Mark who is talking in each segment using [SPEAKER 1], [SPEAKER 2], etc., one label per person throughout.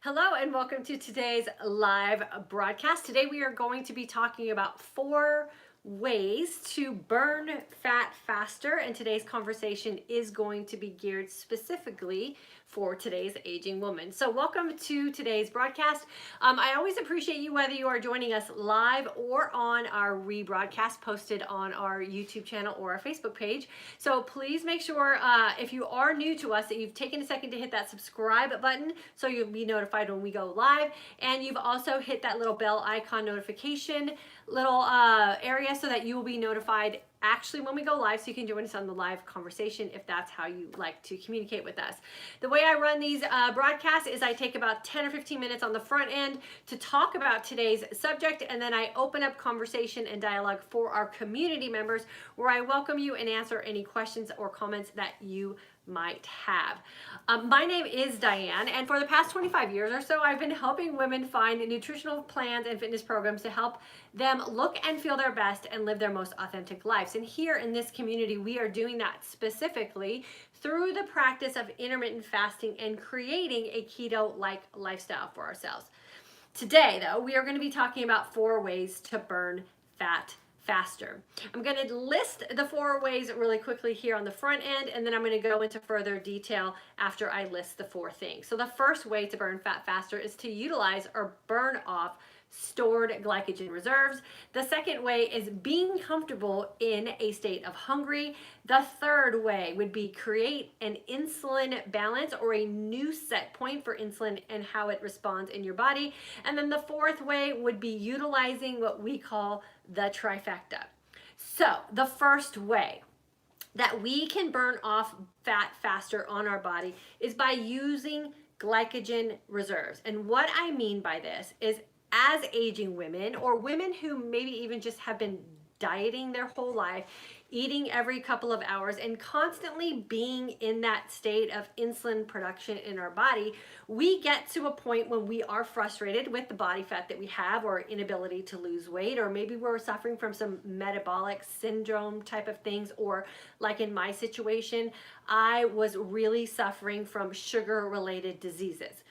[SPEAKER 1] Hello and welcome to today's live broadcast. Today we are going to be talking about 4 ways to burn fat faster, and today's conversation is going to be geared specifically for today's aging woman. So welcome to today's broadcast. I always appreciate you whether you are joining us live or on our rebroadcast posted on our YouTube channel or our Facebook page. So please make sure if you are new to us that you've taken a second to hit that subscribe button so you'll be notified when we go live, and you've also hit that little bell icon notification little area so that you will be notified actually when we go live, so you can join us on the live conversation if that's how you like to communicate with us. The way I run these broadcasts is I take about 10 or 15 minutes on the front end to talk about today's subject, and then I open up conversation and dialogue for our community members where I welcome you and answer any questions or comments that you might have. My name is Diane, and for the past 25 years or so, I've been helping women find nutritional plans and fitness programs to help them look and feel their best and live their most authentic lives. And here in this community, we are doing that specifically through the practice of intermittent fasting and creating a keto-like lifestyle for ourselves. Today, though, we are going to be talking about 4 ways to burn fat faster. I'm going to list the 4 ways really quickly here on the front end, and then I'm going to go into further detail after I list the 4 things. So the first way to burn fat faster is to utilize or burn off stored glycogen reserves. The second way is being comfortable in a state of hungry. The third way would be create an insulin balance or a new set point for insulin and how it responds in your body. And then the fourth way would be utilizing what we call the trifecta. So the first way that we can burn off fat faster on our body is by using glycogen reserves. And what I mean by this is, as aging women or women who maybe even just have been dieting their whole life, eating every couple of hours and constantly being in that state of insulin production in our body, we get to a point when we are frustrated with the body fat that we have or inability to lose weight, or maybe we're suffering from some metabolic syndrome type of things, or like in my situation, I was really suffering from sugar-related diseases.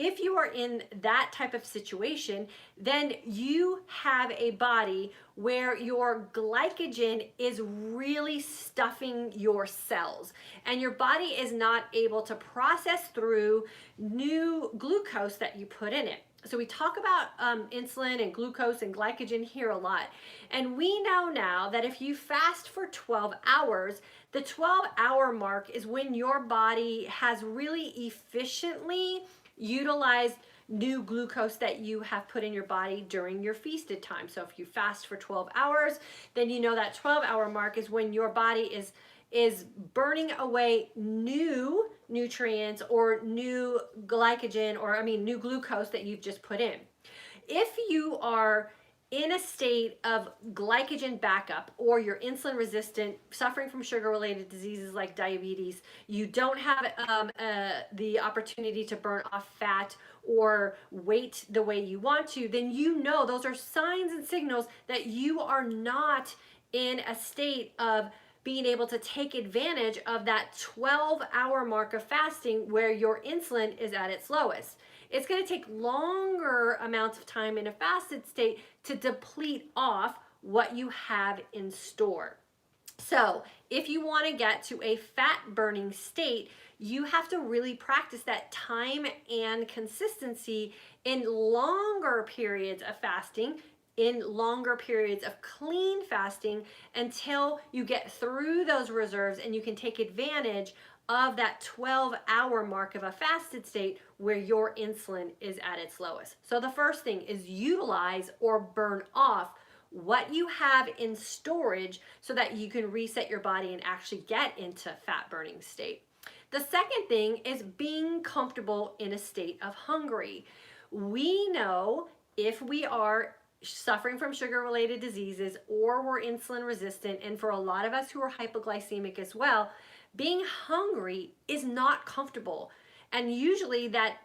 [SPEAKER 1] If you are in that type of situation, then you have a body where your glycogen is really stuffing your cells, and your body is not able to process through new glucose that you put in it. So we talk about insulin and glucose and glycogen here a lot. And we know now that if you fast for 12 hours, the 12-hour mark is when your body has really efficiently utilize new glucose that you have put in your body during your feasted time. So if you fast for 12 hours, then you know that 12-hour mark is when your body is burning away new nutrients or new glycogen, or new glucose that you've just put in. If you are in a state of glycogen backup, or you're insulin resistant, suffering from sugar-related diseases like diabetes, you don't have the opportunity to burn off fat or weight the way you want to, then you know those are signs and signals that you are not in a state of being able to take advantage of that 12-hour mark of fasting where your insulin is at its lowest. It's going to take longer amounts of time in a fasted state to deplete off what you have in store. So if you want to get to a fat burning state, you have to really practice that time and consistency in longer periods of fasting, in longer periods of clean fasting, until you get through those reserves and you can take advantage of that 12-hour mark of a fasted state where your insulin is at its lowest. So the first thing is utilize or burn off what you have in storage so that you can reset your body and actually get into fat burning state. The second thing is being comfortable in a state of hungry. We know if we are suffering from sugar-related diseases or we're insulin resistant, and for a lot of us who are hypoglycemic as well, being hungry is not comfortable. And usually that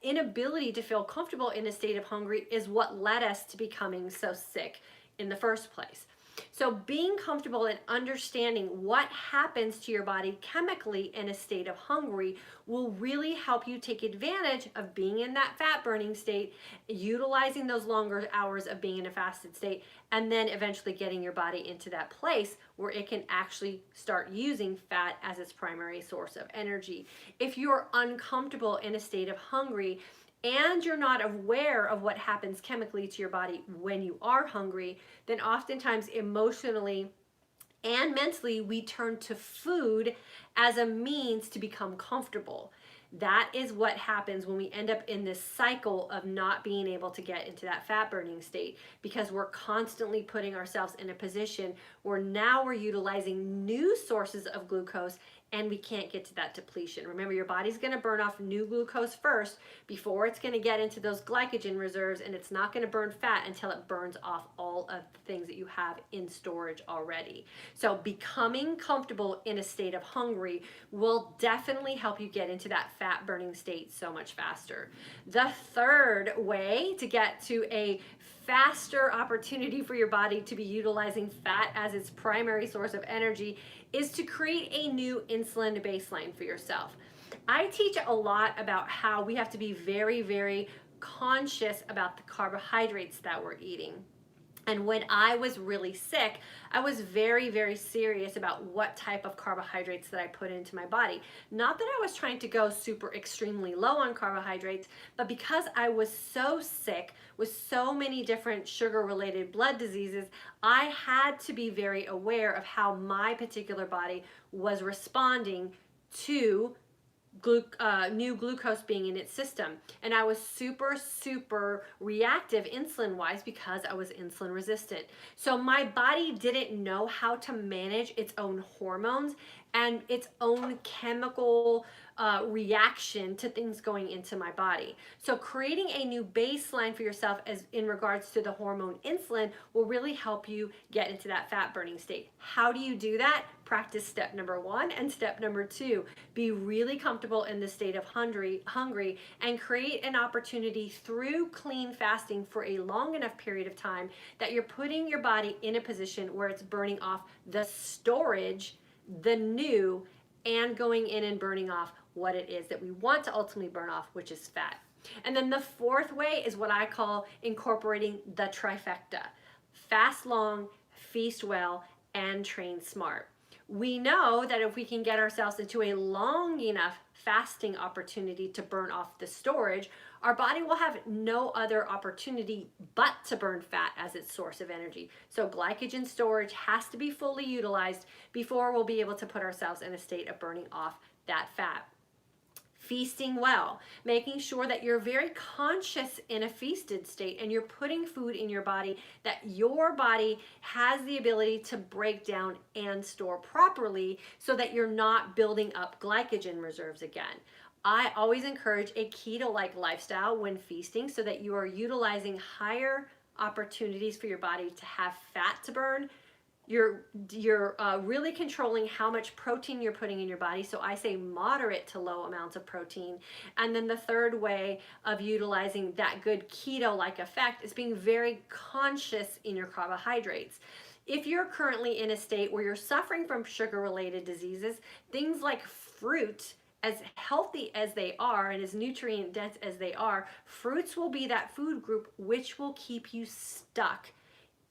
[SPEAKER 1] inability to feel comfortable in a state of hungry is what led us to becoming so sick in the first place. So being comfortable and understanding what happens to your body chemically in a state of hungry will really help you take advantage of being in that fat burning state, utilizing those longer hours of being in a fasted state, and then eventually getting your body into that place where it can actually start using fat as its primary source of energy. If you're uncomfortable in a state of hungry, and you're not aware of what happens chemically to your body when you are hungry, then oftentimes emotionally and mentally we turn to food as a means to become comfortable. That is what happens when we end up in this cycle of not being able to get into that fat burning state, because we're constantly putting ourselves in a position where now we're utilizing new sources of glucose and we can't get to that depletion. Remember, your body's going to burn off new glucose first before it's going to get into those glycogen reserves, and it's not going to burn fat until it burns off all of the things that you have in storage already. So becoming comfortable in a state of hungry will definitely help you get into that fat burning state so much faster. The third way to get to a faster opportunity for your body to be utilizing fat as its primary source of energy is to create a new insulin baseline for yourself. I teach a lot about how we have to be very, very conscious about the carbohydrates that we're eating. And when I was really sick, I was very, very serious about what type of carbohydrates that I put into my body. Not that I was trying to go super extremely low on carbohydrates, but because I was so sick with so many different sugar-related blood diseases, I had to be very aware of how my particular body was responding to new glucose being in its system. And I was super reactive insulin wise because I was insulin resistant. So my body didn't know how to manage its own hormones and its own chemical reaction to things going into my body. So creating a new baseline for yourself as in regards to the hormone insulin will really help you get into that fat burning state. How do you do that? Practice step number 1 and step number 2. Be really comfortable in the state of hungry and create an opportunity through clean fasting for a long enough period of time that you're putting your body in a position where it's burning off the storage, the new, and going in and burning off what it is that we want to ultimately burn off, which is fat. And then the fourth way is what I call incorporating the trifecta: fast long, feast well, and train smart. We know that if we can get ourselves into a long enough fasting opportunity to burn off the storage, our body will have no other opportunity but to burn fat as its source of energy. So glycogen storage has to be fully utilized before we'll be able to put ourselves in a state of burning off that fat. Feasting well, making sure that you're very conscious in a feasted state and you're putting food in your body that your body has the ability to break down and store properly so that you're not building up glycogen reserves again. I always encourage a keto-like lifestyle when feasting so that you are utilizing higher opportunities for your body to have fat to burn. You're really controlling how much protein you're putting in your body. So I say moderate to low amounts of protein. And then the third way of utilizing that good keto-like effect is being very conscious in your carbohydrates. If you're currently in a state where you're suffering from sugar-related diseases, things like fruit, as healthy as they are and as nutrient dense as they are, fruits will be that food group which will keep you stuck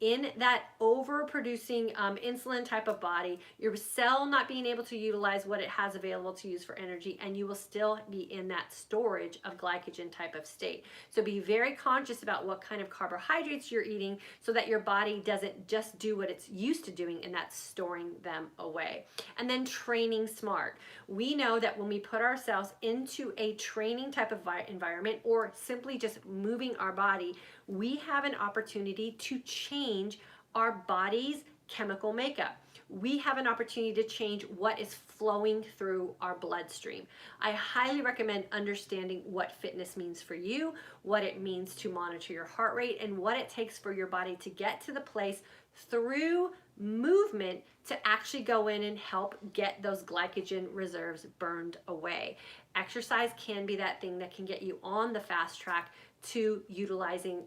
[SPEAKER 1] in that overproducing insulin type of body, your cell not being able to utilize what it has available to use for energy, and you will still be in that storage of glycogen type of state. So be very conscious about what kind of carbohydrates you're eating so that your body doesn't just do what it's used to doing, and that's storing them away. And then training smart. We know that when we put ourselves into a training type of environment or simply just moving our body, we have an opportunity to change our body's chemical makeup. We have an opportunity to change what is flowing through our bloodstream. I highly recommend understanding what fitness means for you, what it means to monitor your heart rate, and what it takes for your body to get to the place through movement to actually go in and help get those glycogen reserves burned away. Exercise can be that thing that can get you on the fast track to utilizing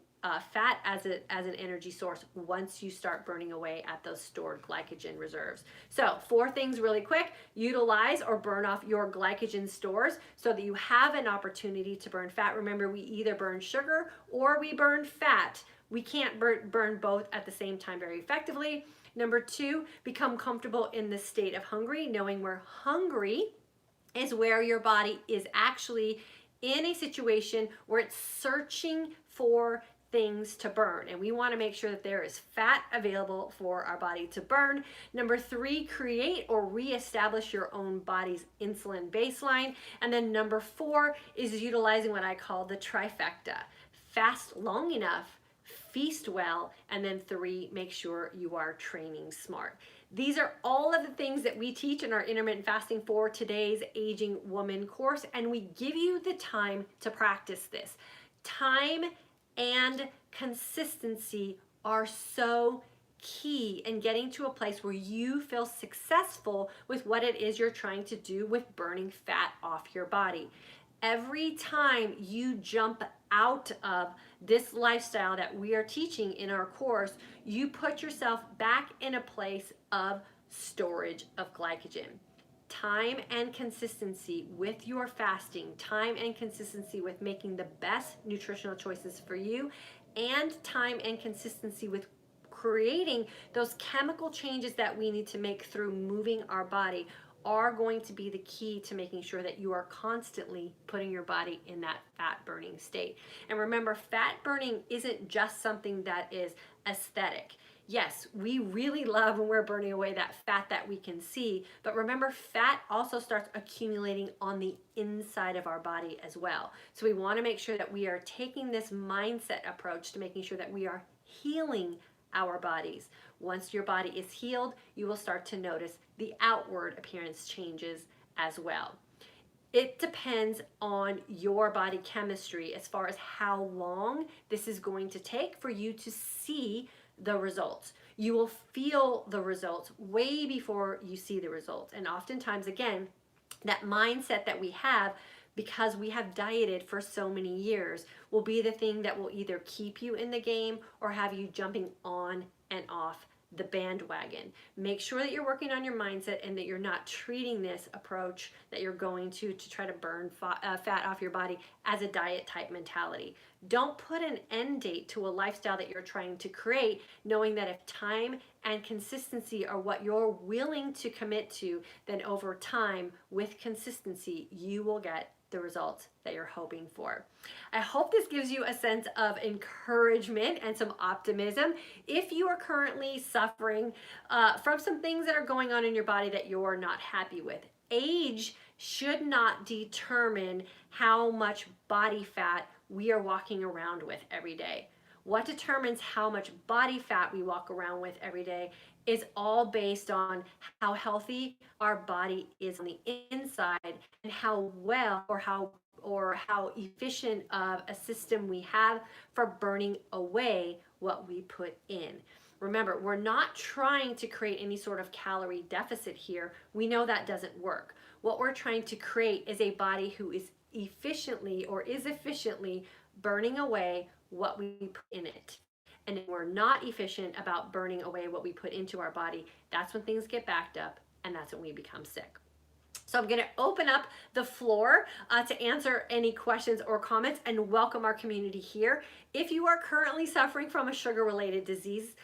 [SPEAKER 1] fat as an energy source once you start burning away at those stored glycogen reserves. So 4 things really quick: utilize or burn off your glycogen stores so that you have an opportunity to burn fat. Remember, we either burn sugar or we burn fat. We can't burn both at the same time very effectively. Number 2, become comfortable in the state of hungry, knowing we're hungry is where your body is actually in a situation where it's searching for things to burn, and we want to make sure that there is fat available for our body to burn. Number 3, create or reestablish your own body's insulin baseline. And then number 4 is utilizing what I call the trifecta: fast long enough, feast well, and then 3, make sure you are training smart. These are all of the things that we teach in our intermittent fasting for today's Aging Woman course, and we give you the time to practice this. Time and consistency are so key in getting to a place where you feel successful with what it is you're trying to do with burning fat off your body. Every time you jump out of this lifestyle that we are teaching in our course, you put yourself back in a place of storage of glycogen. Time and consistency with your fasting, time and consistency with making the best nutritional choices for you, and time and consistency with creating those chemical changes that we need to make through moving our body are going to be the key to making sure that you are constantly putting your body in that fat burning state. And remember, fat burning isn't just something that is aesthetic. Yes, we really love when we're burning away that fat that we can see, but remember, fat also starts accumulating on the inside of our body as well. So we want to make sure that we are taking this mindset approach to making sure that we are healing our bodies. Once your body is healed, you will start to notice the outward appearance changes as well. It depends on your body chemistry as far as how long this is going to take for you to see the results. You will feel the results way before you see the results. And oftentimes, again, that mindset that we have, because we have dieted for so many years, will be the thing that will either keep you in the game or have you jumping on and off the bandwagon. Make sure that you're working on your mindset and that you're not treating this approach that you're going to try to burn fat off your body as a diet type mentality. Don't put an end date to a lifestyle that you're trying to create, knowing that if time and consistency are what you're willing to commit to, then over time, with consistency, you will get the results that you're hoping for. I hope this gives you a sense of encouragement and some optimism. If you are currently suffering from some things that are going on in your body that you're not happy with, age should not determine how much body fat we are walking around with every day. What determines how much body fat we walk around with every day is all based on how healthy our body is on the inside and how well or how efficient of a system we have for burning away what we put in. Remember, we're not trying to create any sort of calorie deficit here. We know that doesn't work. What we're trying to create is a body who is efficiently burning away what we put in it. And if we're not efficient about burning away what we put into our body, that's when things get backed up and that's when we become sick. So I'm going to open up the floor to answer any questions or comments and welcome our community here. If you are currently suffering from a sugar-related disease,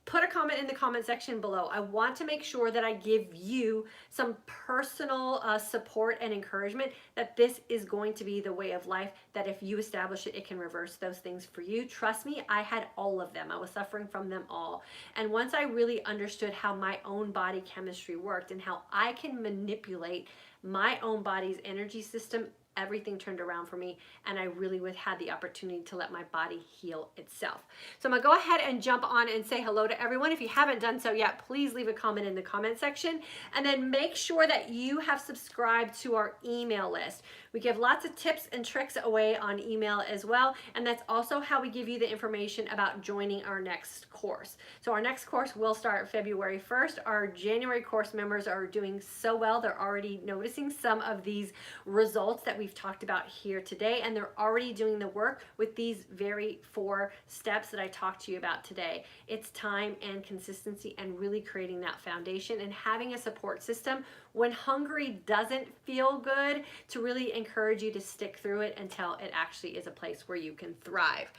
[SPEAKER 1] put a comment in the comment section below. I want to make sure that I give you some personal support and encouragement that this is going to be the way of life, that if you establish it, it can reverse those things for you. Trust me, I had all of them. I was suffering from them all. And once I really understood how my own body chemistry worked and how I can manipulate my own body's energy system, everything turned around for me, and I really had the opportunity to let my body heal itself. So I'm gonna go ahead and jump on and say hello to everyone. If you haven't done so yet, please leave a comment in the comment section, and then make sure that you have subscribed to our email list. We give lots of tips and tricks away on email as well, and that's also how we give you the information about joining our next course. So our next course will start February 1st. Our January course members are doing so well. They're already noticing some of these results that we've talked about here today, and they're already doing the work with these very 4 steps that I talked to you about today. It's time and consistency and really creating that foundation and having a support system when hungry doesn't feel good to really encourage you to stick through it until it actually is a place where you can thrive.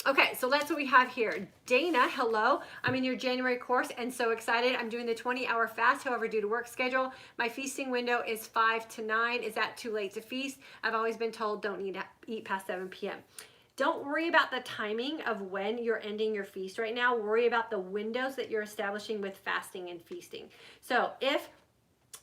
[SPEAKER 1] Okay, so that's what we have here. Dayna, hello. I'm in your January course and so excited. I'm doing the 20-hour fast. However, due to work schedule, my feasting window is 5 to 9. Is that too late to feast? I've always been told don't need to eat past 7 p.m. Don't worry about the timing of when you're ending your feast right now. Worry about the windows that you're establishing with fasting and feasting. So if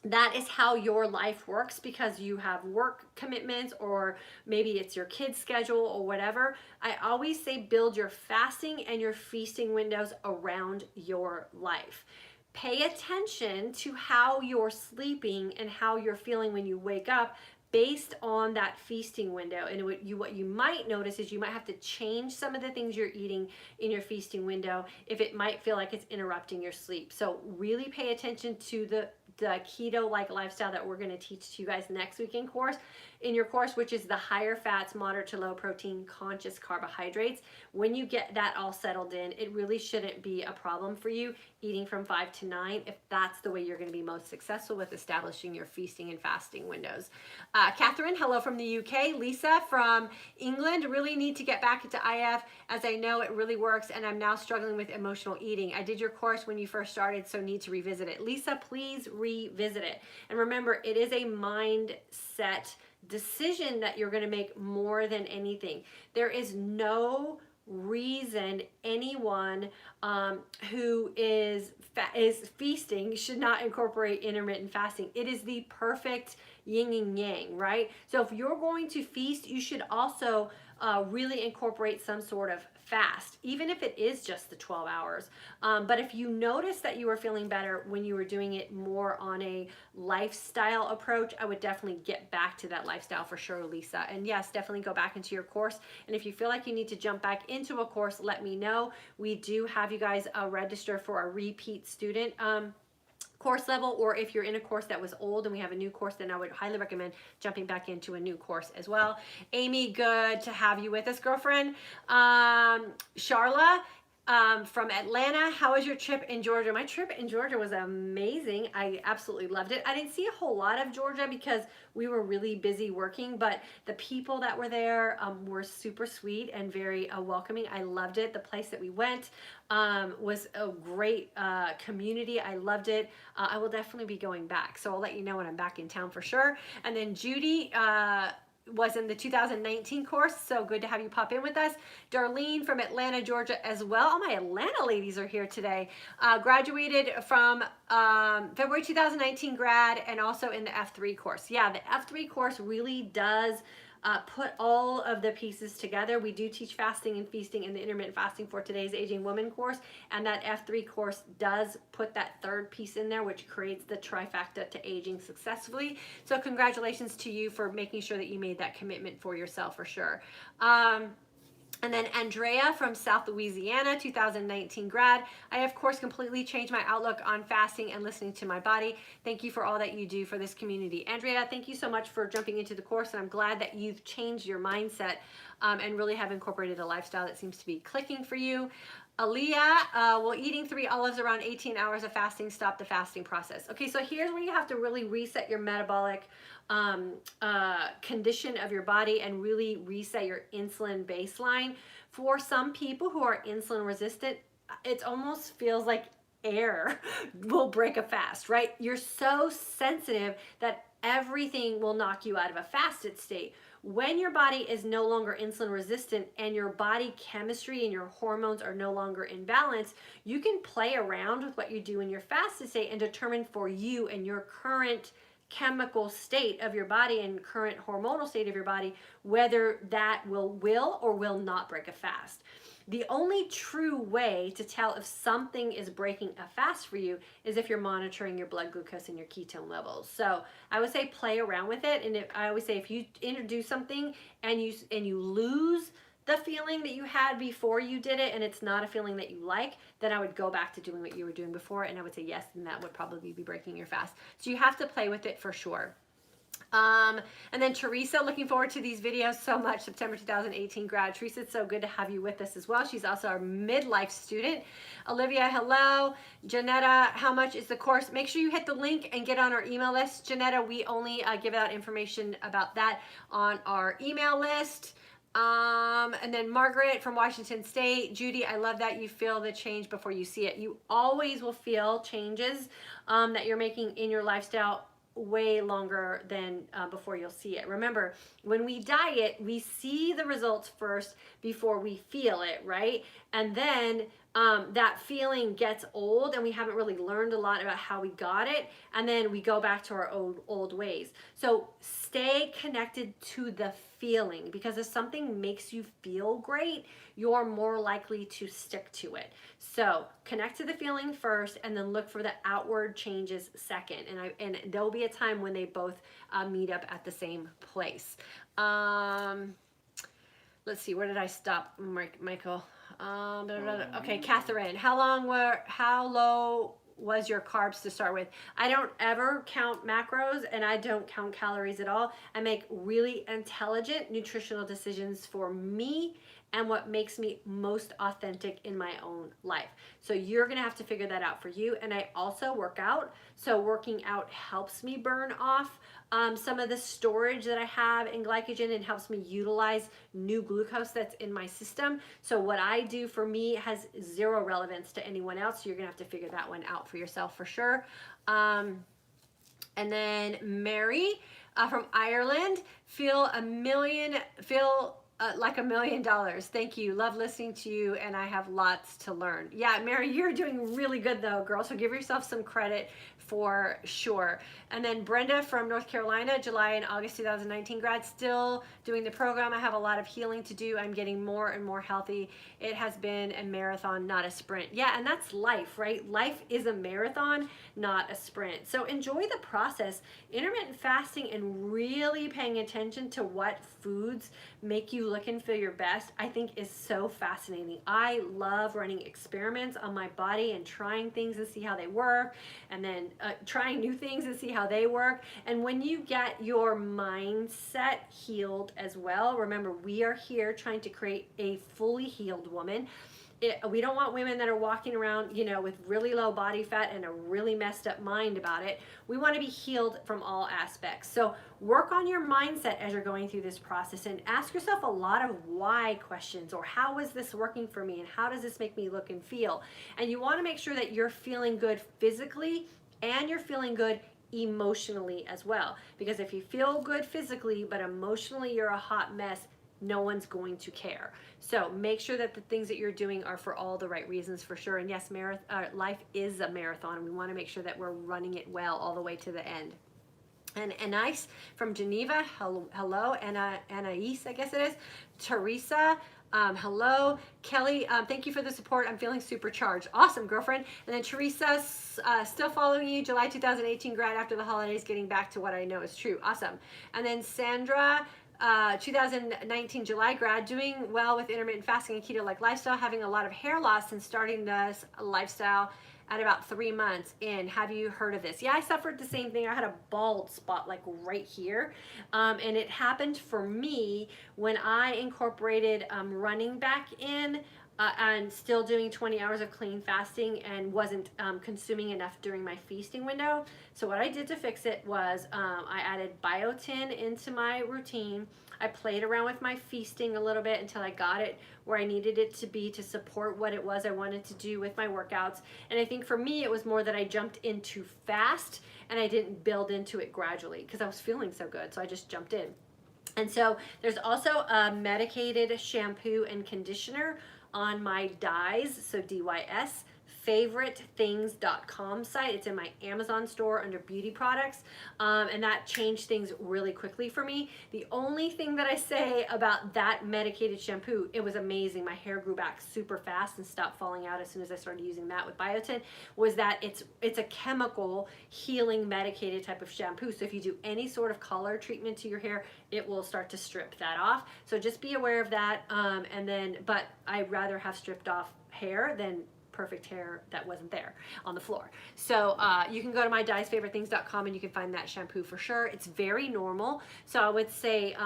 [SPEAKER 1] that is how your life works because you have work commitments or maybe it's your kid's schedule or whatever, I always say build your fasting and your feasting windows around your life. Pay attention to how you're sleeping and how you're feeling when you wake up based on that feasting window. And what you might notice is you might have to change some of the things you're eating in your feasting window if it might feel like it's interrupting your sleep. So really pay attention to the keto-like lifestyle that we're going to teach to you guys next week in your course, which is the higher fats, moderate to low protein, conscious carbohydrates. When you get that all settled in, it really shouldn't be a problem for you eating from 5 to 9 if that's the way you're going to be most successful with establishing your feasting and fasting windows. Catherine, hello from the UK. Lisa from England, really need to get back into IF as I know it really works and I'm now struggling with emotional eating. I did your course when you first started, so need to revisit it. Lisa, please revisit it. And remember, it is a mindset decision that you're going to make more than anything. There is no reason anyone who is feasting should not incorporate intermittent fasting. It is the perfect yin and yang, right? So if you're going to feast, you should also really incorporate some sort of fast, even if it is just the 12 hours. But if you notice that you were feeling better when you were doing it more on a lifestyle approach, I would definitely get back to that lifestyle for sure, Lisa. And yes, definitely go back into your course. And if you feel like you need to jump back into a course, let me know. We do have you guys register for a repeat student course level, or if you're in a course that was old and we have a new course, then I would highly recommend jumping back into a new course as well. Amy, good to have you with us, girlfriend. Charla from Atlanta, how was your trip in Georgia? My trip in Georgia was amazing. I absolutely loved it. I didn't see a whole lot of Georgia because we were really busy working, but the people that were there were super sweet and very welcoming. I loved it. The place that we went was a great community. I loved it. I will definitely be going back, so I'll let you know when I'm back in town for sure. And then Judy was in the 2019 course, so good to have you pop in with us. Darlene from Atlanta, Georgia as well. All my Atlanta ladies are here today. Graduated from February 2019 grad and also in the F3 course. Yeah, the F3 course really does put all of the pieces together. We do teach fasting and feasting in the intermittent fasting for today's aging woman course, and that F3 course does put that third piece in there, which creates the trifecta to aging successfully. So congratulations to you for making sure that you made that commitment for yourself for sure. And then Andrea from South Louisiana, 2019 grad. I, of course, completely changed my outlook on fasting and listening to my body. Thank you for all that you do for this community. Andrea, thank you so much for jumping into the course, and I'm glad that you've changed your mindset and really have incorporated a lifestyle that seems to be clicking for you. Aaliyah, will eating 3 olives around 18 hours of fasting stop the fasting process? Okay, so here's where you have to really reset your metabolic condition of your body and really reset your insulin baseline. For some people who are insulin resistant, it almost feels like air will break a fast, right? You're so sensitive that everything will knock you out of a fasted state. When your body is no longer insulin resistant and your body chemistry and your hormones are no longer in balance, you can play around with what you do in your fasted state and determine for you and your current chemical state of your body and current hormonal state of your body whether that will or will not break a fast. The only true way to tell if something is breaking a fast for you is if you're monitoring your blood glucose and your ketone levels. So I would say play around with it, and I always say if you introduce something and you lose the feeling that you had before you did it and it's not a feeling that you like, then I would go back to doing what you were doing before, and I would say yes, and that would probably be breaking your fast. So you have to play with it for sure. And then Theresa, looking forward to these videos so much. September 2018 grad. Theresa, it's so good to have you with us as well. She's also our midlife student. Olivia, hello. Janetta, how much is the course? Make sure you hit the link and get on our email list. Janetta, we only give out information about that on our email list. And then Margaret from Washington State. Judy, I love that you feel the change before you see it. You always will feel changes that you're making in your lifestyle way longer than before you'll see it. Remember, when we diet, we see the results first before we feel it, right? And then that feeling gets old and we haven't really learned a lot about how we got it, and then we go back to our old ways. So stay connected to the feeling, because if something makes you feel great, you're more likely to stick to it. So connect to the feeling first and then look for the outward changes second. And there'll be a time when they both meet up at the same place. Let's see, where did I stop, Michael? Okay, Catherine, how low was your carbs to start with? I don't ever count macros and I don't count calories at all. I make really intelligent nutritional decisions for me and what makes me most authentic in my own life. So you're gonna have to figure that out for you. And I also work out. So working out helps me burn off some of the storage that I have in glycogen and helps me utilize new glucose that's in my system. So what I do for me has zero relevance to anyone else. So you're gonna have to figure that one out for yourself for sure. And then Mary from Ireland, feel like $1 million. Thank you. Love listening to you, and I have lots to learn. Yeah, Mary, you're doing really good though, girl. So give yourself some credit for sure. And then Brenda from North Carolina, July and August 2019 grad, still doing the program. I have a lot of healing to do. I'm getting more and more healthy. It has been a marathon, not a sprint. Yeah, and that's life, right? Life is a marathon, not a sprint. So enjoy the process. Intermittent fasting and really paying attention to what foods make you look and feel your best, I think is so fascinating. I love running experiments on my body and trying things and see how they work, and then trying new things and see how they work. And when you get your mindset healed as well, remember, we are here trying to create a fully healed woman. We don't want women that are walking around, with really low body fat and a really messed up mind about it. We want to be healed from all aspects. So work on your mindset as you're going through this process and ask yourself a lot of why questions, or how is this working for me and how does this make me look and feel? And you want to make sure that you're feeling good physically and you're feeling good emotionally as well. Because if you feel good physically but emotionally you're a hot mess, no one's going to care. So make sure that the things that you're doing are for all the right reasons for sure. And yes, life is a marathon, and we want to make sure that we're running it well all the way to the end. And Anais from Geneva, hello. Anais, I guess it is. Theresa, hello. Kelly, thank you for the support. I'm feeling supercharged. Awesome, girlfriend. And then Teresa, still following you, July 2018 grad after the holidays, getting back to what I know is true. Awesome. And then Sandra, 2019 July grad, doing well with intermittent fasting and keto-like lifestyle, having a lot of hair loss and starting this lifestyle at about 3 months in. Have you heard of this? Yeah, I suffered the same thing. I had a bald spot like right here. And it happened for me when I incorporated running back in and still doing 20 hours of clean fasting and wasn't consuming enough during my feasting window. So what I did to fix it was I added biotin into my routine. I played around with my feasting a little bit until I got it where I needed it to be to support what it was I wanted to do with my workouts. And I think for me, it was more that I jumped in too fast and I didn't build into it gradually because I was feeling so good. So I just jumped in. And so there's also a medicated shampoo and conditioner on my Dys, so DYS, favoritethings.com site. It's in my Amazon store under beauty products, and that changed things really quickly for me. The only thing that I say about that medicated shampoo, it was amazing. My hair grew back super fast and stopped falling out as soon as I started using that with biotin, was that it's a chemical healing medicated type of shampoo. So if you do any sort of color treatment to your hair, it will start to strip that off. So just be aware of that. But I'd rather have stripped off hair than perfect hair that wasn't there on the floor. So you can go to my dyesfavorithings.com and you can find that shampoo for sure. It's very normal. So I would say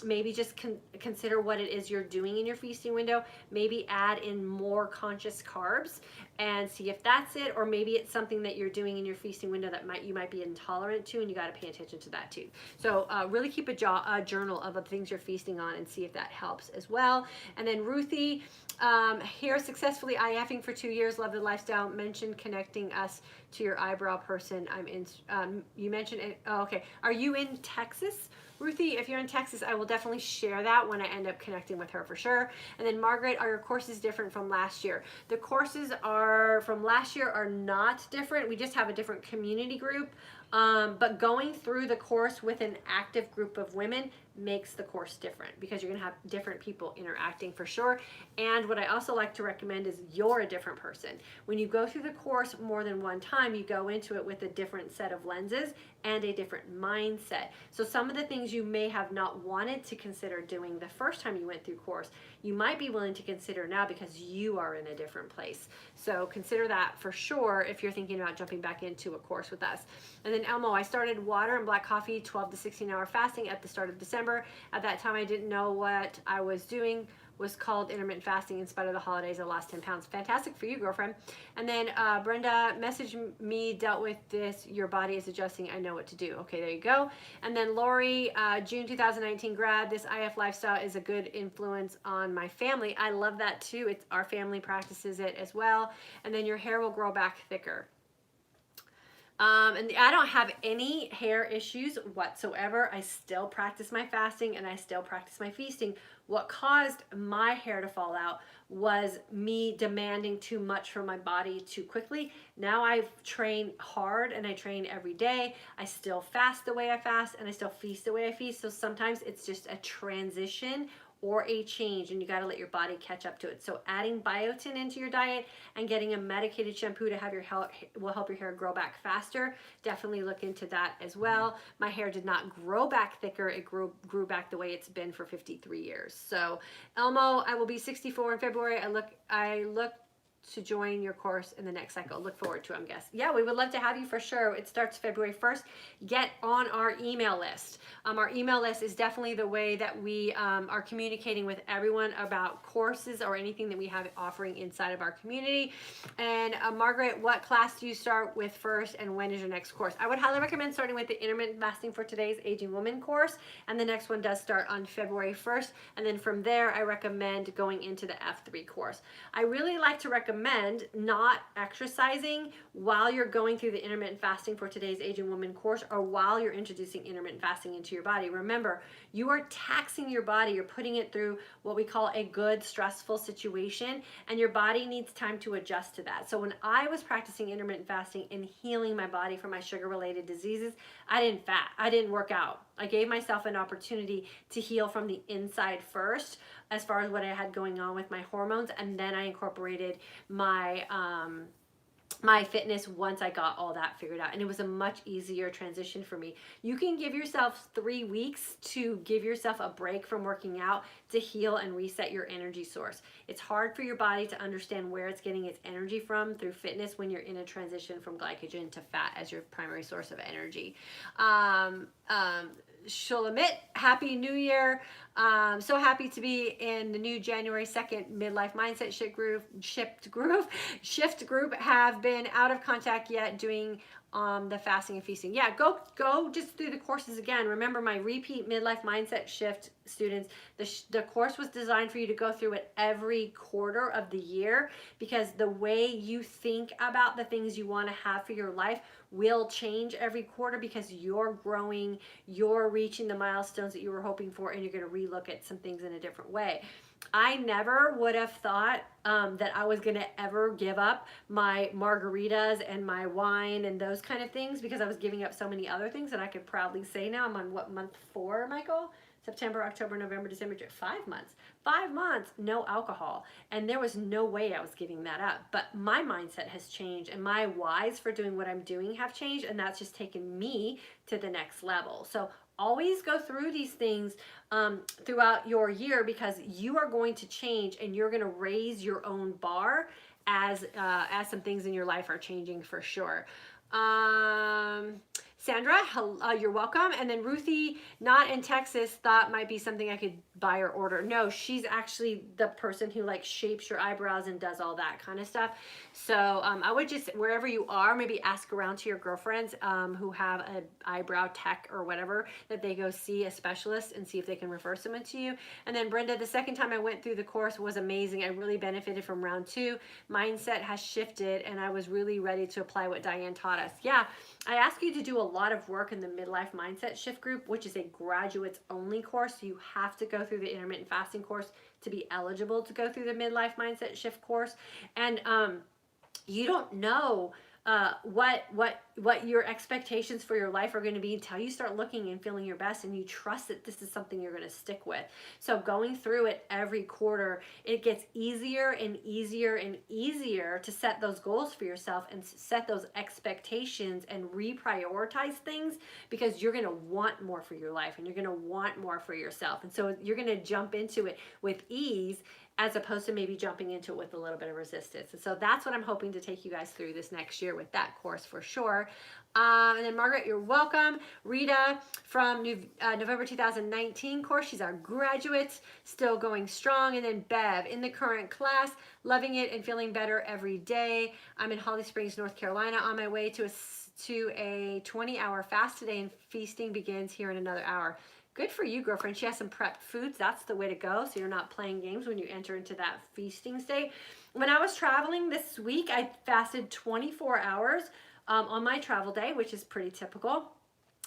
[SPEAKER 1] maybe just consider what it is you're doing in your feasting window. Maybe add in more conscious carbs and see if that's it, or maybe it's something that you're doing in your feasting window that you might be intolerant to, and you got to pay attention to that too. So really keep a journal of the things you're feasting on and see if that helps as well. And then Ruthie, hair successfully IFing for 2 years, love the lifestyle, mentioned connecting us to your eyebrow person. I'm in, you mentioned it, oh, okay. Are you in Texas? Ruthie, if you're in Texas, I will definitely share that when I end up connecting with her for sure. And then Margaret, are your courses different from last year? The courses are from last year are not different. We just have a different community group. But going through the course with an active group of women makes the course different because you're going to have different people interacting for sure. And what I also like to recommend is you're a different person. When you go through the course more than one time, you go into it with a different set of lenses and a different mindset. So some of the things you may have not wanted to consider doing the first time you went through course, you might be willing to consider now because you are in a different place. So consider that for sure if you're thinking about jumping back into a course with us. And then Elmo, I started water and black coffee, 12 to 16 hour fasting at the start of December. At that time, I didn't know what I was doing. Was called intermittent fasting. In spite of the holidays, I lost 10 pounds. Fantastic for you, girlfriend. And then Brenda messaged me, dealt with this. Your body is adjusting. I know what to do. Okay, there you go. And then Lori, June 2019 grad. This IF lifestyle is a good influence on my family. I love that too. It's our family practices it as well. And then your hair will grow back thicker. And I don't have any hair issues whatsoever. I still practice my fasting and I still practice my feasting. What caused my hair to fall out was me demanding too much from my body too quickly. Now I train hard and I train every day. I still fast the way I fast and I still feast the way I feast. So sometimes it's just a transition or a change, and you got to let your body catch up to it. So adding biotin into your diet and getting a medicated shampoo to have your hair will help your hair grow back faster. Definitely look into that as well. My hair did not grow back thicker. It grew back the way it's been for 53 years. So Elmo, I will be 64 in February. I look to join your course in the next cycle. Look forward to it, I'm guessing. Yeah, we would love to have you for sure. It starts February 1st. Get on our email list. Our email list is definitely the way that we are communicating with everyone about courses or anything that we have offering inside of our community. And Margaret, what class do you start with first and when is your next course? I would highly recommend starting with the Intermittent Fasting for Today's Aging Woman course. And the next one does start on February 1st. And then from there, I recommend going into the F3 course. I really like to recommend not exercising while you're going through the Intermittent Fasting for Today's Aging Woman course or while you're introducing intermittent fasting into your body. Remember, you are taxing your body. You're putting it through what we call a good stressful situation, and your body needs time to adjust to that. So when I was practicing intermittent fasting and healing my body from my sugar-related diseases, I didn't work out. I gave myself an opportunity to heal from the inside first as far as what I had going on with my hormones, and then I incorporated my my fitness once I got all that figured out, and it was a much easier transition for me. You can give yourself 3 weeks to give yourself a break from working out to heal and reset your energy source. It's hard for your body to understand where it's getting its energy from through fitness when you're in a transition from glycogen to fat as your primary source of energy. Shulamit, Happy New Year. So happy to be in the new January 2nd Midlife Mindset Shift group. Have been out of contact yet doing the fasting and feasting. Yeah, go just through the courses again. Remember, my repeat Midlife Mindset Shift students, the course was designed for you to go through it every quarter of the year, because the way you think about the things you want to have for your life will change every quarter because you're growing, you're reaching the milestones that you were hoping for, and you're going to relook at some things in a different way. I never would have thought that I was going to ever give up my margaritas and my wine and those kind of things, because I was giving up so many other things. And I could proudly say now I'm on what, month 4, Michael? September, October, November, December, 5 months. 5 months, no alcohol. And there was no way I was giving that up. But my mindset has changed, and my whys for doing what I'm doing have changed, and that's just taken me to the next level. So always go through these things throughout your year, because you are going to change and you're going to raise your own bar as some things in your life are changing for sure. Sandra, you're welcome. And then Ruthie, not in Texas, thought might be something I could buy or order. No, she's actually the person who like shapes your eyebrows and does all that kind of stuff. So I would just, wherever you are, maybe ask around to your girlfriends who have an eyebrow tech or whatever, that they go see a specialist and see if they can refer someone to you. And then Brenda, the second time I went through the course was amazing. I really benefited from round 2. Mindset has shifted and I was really ready to apply what Diane taught us. Yeah, I ask you to do a lot of work in the Midlife Mindset Shift group, which is a graduates only course. So you have to go through the intermittent fasting course to be eligible to go through the Midlife Mindset Shift course. And you don't know what your expectations for your life are going to be until you start looking and feeling your best and you trust that this is something you're going to stick with. So going through it every quarter, it gets easier and easier and easier to set those goals for yourself and set those expectations and reprioritize things, because you're going to want more for your life and you're going to want more for yourself. And so you're going to jump into it with ease, as opposed to maybe jumping into it with a little bit of resistance. And so that's what I'm hoping to take you guys through this next year with that course for sure. And then Margaret, you're welcome. Rita from November 2019 course, she's our graduate, still going strong. And then Bev in the current class, loving it and feeling better every day. I'm in Holly Springs, North Carolina, on my way to a 20-hour fast today, and feasting begins here in another hour. Good for you, girlfriend. She has some prepped foods. That's the way to go. So you're not playing games when you enter into that feasting state. When I was traveling this week, I fasted 24 hours on my travel day, which is pretty typical.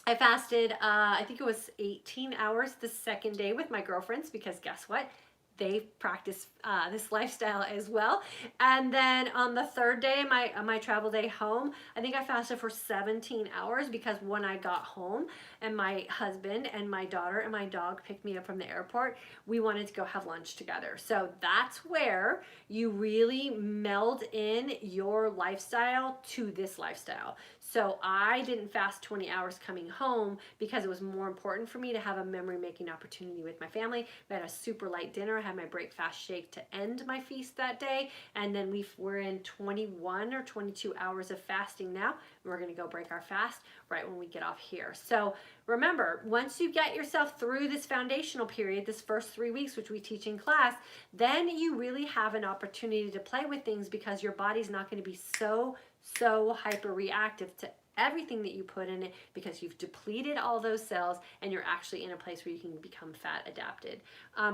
[SPEAKER 1] I fasted, I think it was 18 hours the second day with my girlfriends, because guess what? They practice this lifestyle as well. And then on the third day, my travel day home, I think I fasted for 17 hours, because when I got home and my husband and my daughter and my dog picked me up from the airport, we wanted to go have lunch together. So that's where you really meld in your lifestyle to this lifestyle. So I didn't fast 20 hours coming home, because it was more important for me to have a memory-making opportunity with my family. We had a super light dinner. I had my breakfast shake to end my feast that day. And then we're in 21 or 22 hours of fasting now. And we're going to go break our fast right when we get off here. So remember, once you get yourself through this foundational period, this first 3 weeks, which we teach in class, then you really have an opportunity to play with things, because your body's not going to be so hyper reactive to everything that you put in it, because you've depleted all those cells and you're actually in a place where you can become fat adapted.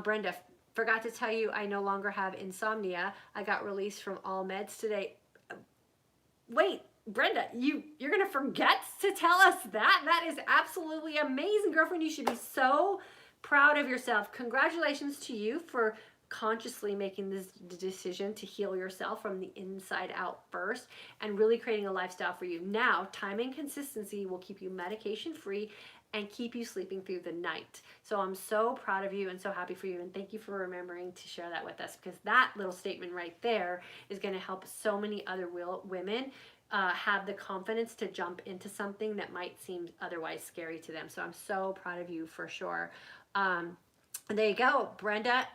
[SPEAKER 1] Brenda, forgot to tell you, I no longer have insomnia. I got released from all meds today. Wait, Brenda, you're gonna forget to tell us that? That is absolutely amazing, girlfriend. You should be so proud of yourself. Congratulations to you for consciously making this decision to heal yourself from the inside out first, and really creating a lifestyle for you. Now, time and consistency will keep you medication free and keep you sleeping through the night. So I'm so proud of you and so happy for you, and thank you for remembering to share that with us, because that little statement right there is going to help so many other women have the confidence to jump into something that might seem otherwise scary to them. So I'm so proud of you for sure. There you go, Brenda.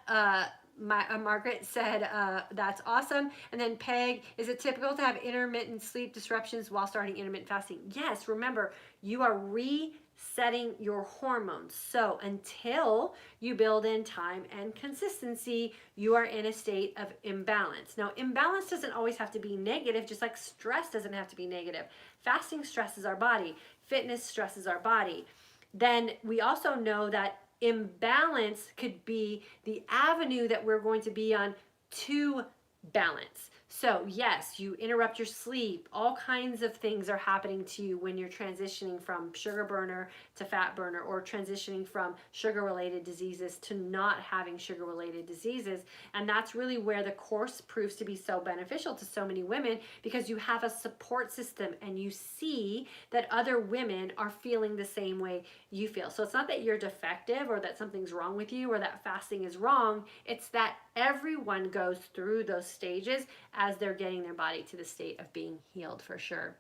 [SPEAKER 1] Margaret said, that's awesome. And then Peg, is it typical to have intermittent sleep disruptions while starting intermittent fasting? Yes, remember, you are resetting your hormones. So until you build in time and consistency, you are in a state of imbalance. Now, imbalance doesn't always have to be negative, just like stress doesn't have to be negative. Fasting stresses our body. Fitness stresses our body. Then we also know that imbalance could be the avenue that we're going to be on to balance. So yes, you interrupt your sleep. All kinds of things are happening to you when you're transitioning from sugar burner to fat burner, or transitioning from sugar-related diseases to not having sugar-related diseases. And that's really where the course proves to be so beneficial to so many women, because you have a support system and you see that other women are feeling the same way you feel. So it's not that you're defective or that something's wrong with you or that fasting is wrong. It's that everyone goes through those stages as they're getting their body to the state of being healed, for sure.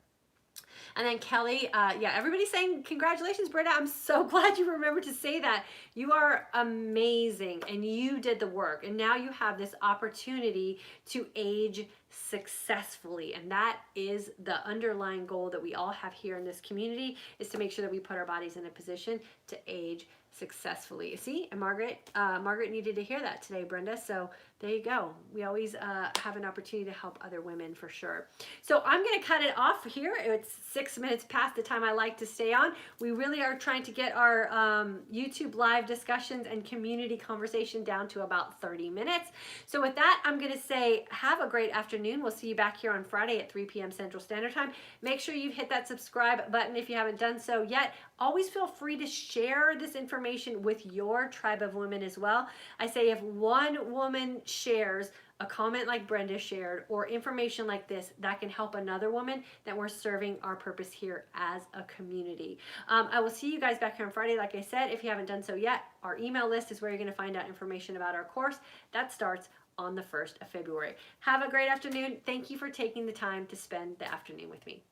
[SPEAKER 1] And then Kelly, yeah, everybody's saying congratulations, Britta. I'm so glad you remembered to say that. You are amazing and you did the work. And now you have this opportunity to age successfully. And that is the underlying goal that we all have here in this community, is to make sure that we put our bodies in a position to age successfully. See, and Margaret needed to hear that today, Brenda. So there you go. We always have an opportunity to help other women for sure. So I'm going to cut it off here. It's 6 minutes past the time I like to stay on. We really are trying to get our YouTube live discussions and community conversation down to about 30 minutes. So with that, I'm going to say have a great afternoon. We'll see you back here on Friday at 3 p.m. Central Standard Time. Make sure you've hit that subscribe button if you haven't done so yet. Always feel free to share this information with your tribe of women as well. I say if one woman shares a comment like Brenda shared or information like this, that can help another woman, that we're serving our purpose here as a community. I will see you guys back here on Friday. Like I said, if you haven't done so yet, our email list is where you're going to find out information about our course. That starts on the 1st of February. Have a great afternoon. Thank you for taking the time to spend the afternoon with me.